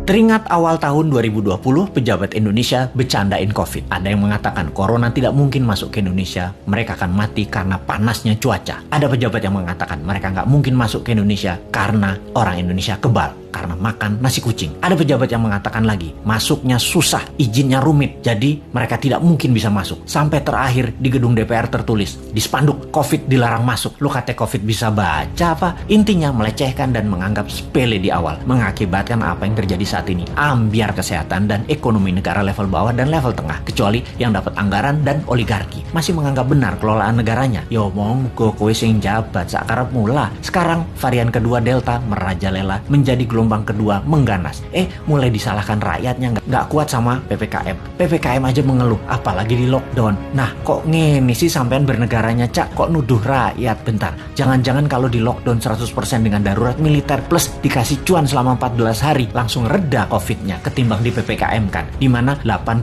Teringat awal tahun 2020, pejabat Indonesia bercandain COVID. Ada yang mengatakan corona tidak mungkin masuk ke Indonesia, mereka akan mati karena panasnya cuaca. Ada pejabat yang mengatakan mereka nggak mungkin masuk ke Indonesia karena orang Indonesia kebal, karena makan nasi kucing. Ada pejabat yang mengatakan lagi, masuknya susah, izinnya rumit, jadi mereka tidak mungkin bisa masuk. Sampai terakhir di gedung DPR tertulis, di spanduk, COVID dilarang masuk. Lu kata COVID bisa baca apa? Intinya melecehkan dan menganggap sepele di awal, mengakibatkan apa yang terjadi saat ini, ambiar kesehatan dan ekonomi negara level bawah dan level tengah, kecuali yang dapat anggaran dan oligarki masih menganggap benar kelolaan negaranya. Yo monggo kowe sing jabat sakarep mula. Sekarang varian kedua Delta merajalela, menjadi gelombang kedua mengganas. Mulai disalahkan rakyatnya nggak kuat sama PPKM aja mengeluh, apalagi di lockdown. Nah kok ngene sih sampean bernegaranya Cak, kok nuduh rakyat? Bentar, jangan-jangan kalau di lockdown 100% dengan darurat militer plus dikasih cuan selama 14 hari langsung reda COVID-nya ketimbang di PPKM kan, dimana 80%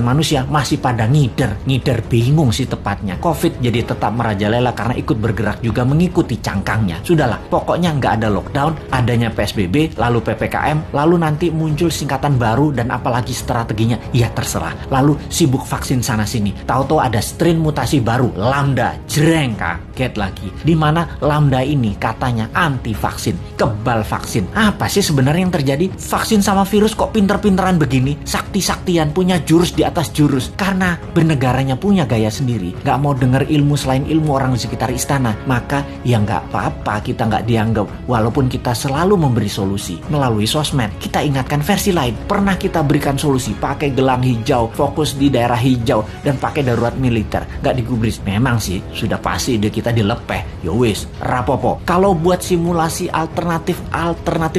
manusia masih pada ngider bingung sih tepatnya. COVID jadi tetap merajalela karena ikut bergerak juga mengikuti cangkangnya. Sudahlah, pokoknya nggak ada lockdown, adanya PSBB, lalu PPKM, lalu nanti muncul singkatan baru dan apalagi strateginya, ya terserah. Lalu sibuk vaksin sana sini, tahu-tahu ada strain mutasi baru, Lambda, jreng, kaget lagi. Dimana Lambda ini katanya anti vaksin, kebal vaksin. Apa sih sebenarnya yang terjadi? Vaksin sama virus kok pinter-pinteran begini, sakti-saktian, punya jurus di atas jurus. Karena bernegaranya punya gaya sendiri, gak mau denger ilmu selain ilmu orang di sekitar istana, maka ya gak apa-apa kita gak dianggap, walaupun kita selalu memberi solusi melalui sosmed. Kita ingatkan versi lain, pernah kita berikan solusi pakai gelang hijau, fokus di daerah hijau, dan pakai darurat militer, gak digubris. Memang sih sudah pasti ide kita dilepeh, yowis rapopo. Kalau buat simulasi alternatif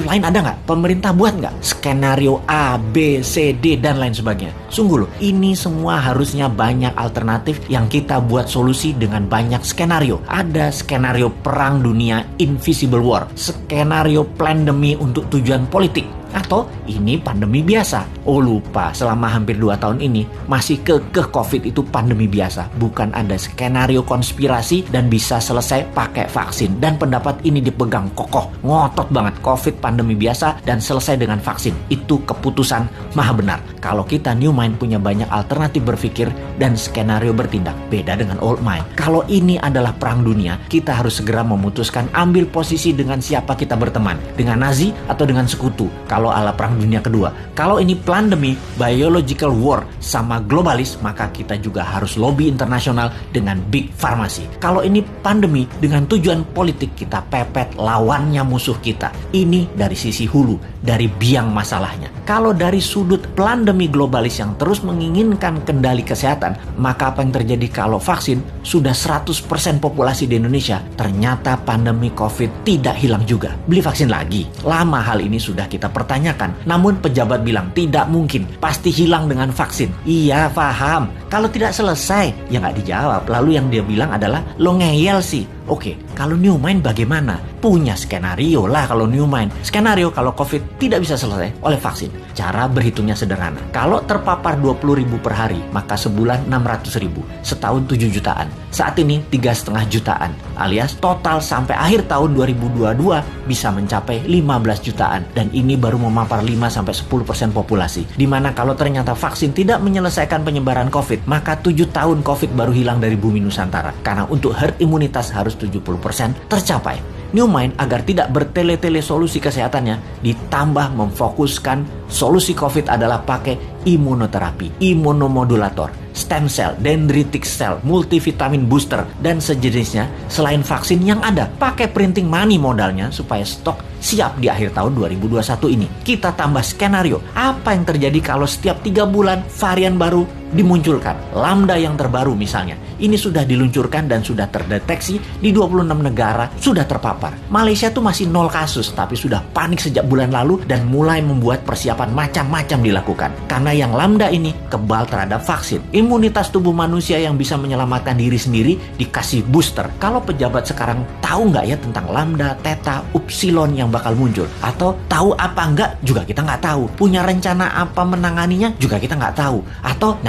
lain ada gak? Pemerintah buat gak? Skenario A, B, C, D, dan lain sebagainya. Sungguh loh, ini semua harusnya banyak alternatif yang kita buat solusi dengan banyak skenario. Ada skenario perang dunia invisible war, skenario pandemi untuk tujuan politik, atau ini pandemi biasa. Oh lupa, selama hampir 2 tahun ini masih kekeh COVID itu pandemi biasa, bukan ada skenario konspirasi dan bisa selesai pakai vaksin. Dan pendapat ini dipegang kokoh, ngotot banget, COVID pandemi biasa dan selesai dengan vaksin. Itu keputusan maha benar. Kalau kita New Mind punya banyak alternatif berpikir dan skenario bertindak, beda dengan Old Mind. Kalau ini adalah perang dunia, kita harus segera memutuskan ambil posisi dengan siapa kita berteman, dengan Nazi atau dengan sekutu. Kalau ala perang dunia kedua. Kalau ini pandemi, biological war sama globalis, maka kita juga harus lobby internasional dengan big pharmacy. Kalau ini pandemi dengan tujuan politik, kita pepet lawannya musuh kita. Ini dari sisi hulu, dari biang masalahnya. Kalau dari sudut pandemi globalis yang terus menginginkan kendali kesehatan, maka apa yang terjadi kalau vaksin sudah 100% populasi di Indonesia, ternyata pandemi COVID tidak hilang juga. Beli vaksin lagi. Lama hal ini sudah kita pertanyakan, namun pejabat bilang tidak mungkin, pasti hilang dengan vaksin. Iya paham, kalau tidak selesai ya nggak dijawab. Lalu yang dia bilang adalah lo ngeyel sih. Oke, kalau New Mind bagaimana? Punya skenario lah kalau New Mind. Skenario kalau COVID tidak bisa selesai oleh vaksin. Cara berhitungnya sederhana. Kalau terpapar 20.000 per hari, maka sebulan 600.000, setahun 7 jutaan. Saat ini 3,5 jutaan, alias total sampai akhir tahun 2022 bisa mencapai 15 jutaan. Dan ini baru memapar 5-10% populasi. Dimana kalau ternyata vaksin tidak menyelesaikan penyebaran COVID, maka 7 tahun COVID baru hilang dari bumi Nusantara. Karena untuk herd imunitas harus 70% tercapai. New Mind agar tidak bertele-tele solusi kesehatannya, ditambah memfokuskan solusi COVID adalah pakai imunoterapi, imunomodulator, stem cell, dendritic cell, multivitamin booster, dan sejenisnya selain vaksin yang ada. Pakai printing money modalnya supaya stok siap di akhir tahun 2021 ini. Kita tambah skenario, apa yang terjadi kalau setiap 3 bulan varian baru dimunculkan. Lambda yang terbaru misalnya, ini sudah diluncurkan dan sudah terdeteksi di 26 negara, sudah terpapar. Malaysia tuh masih 0 kasus, tapi sudah panik sejak bulan lalu dan mulai membuat persiapan macam-macam dilakukan. Karena yang Lambda ini kebal terhadap vaksin. Imunitas tubuh manusia yang bisa menyelamatkan diri sendiri dikasih booster. Kalau pejabat sekarang tahu nggak ya tentang lambda, theta, upsilon yang bakal muncul? Atau tahu apa enggak juga kita nggak tahu. Punya rencana apa menanganinya juga kita nggak tahu. Atau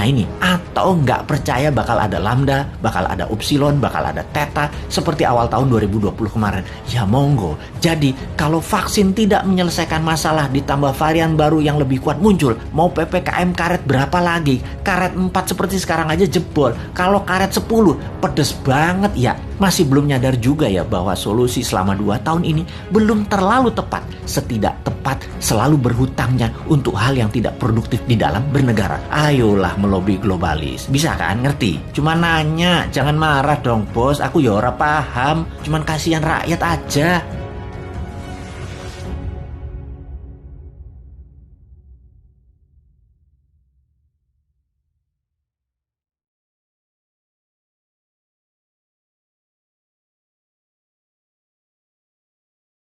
nggak percaya bakal ada lambda, bakal ada upsilon, bakal ada theta seperti awal tahun 2020 kemarin. Ya monggo. Jadi kalau vaksin tidak menyelesaikan masalah ditambah varian baru yang lebih kuat muncul, mau PPKM karet berapa lagi? Karet 4 seperti sekarang aja jebol. Kalau karet 10 pedes banget ya. Masih belum nyadar juga ya bahwa solusi selama 2 tahun ini belum terlalu tepat. Setidak tepat selalu berhutangnya untuk hal yang tidak produktif di dalam bernegara. Ayolah melobi globalis. Bisa kan ngerti? Cuma nanya, jangan marah dong bos. Aku ya ora paham. Cuman kasihan rakyat aja.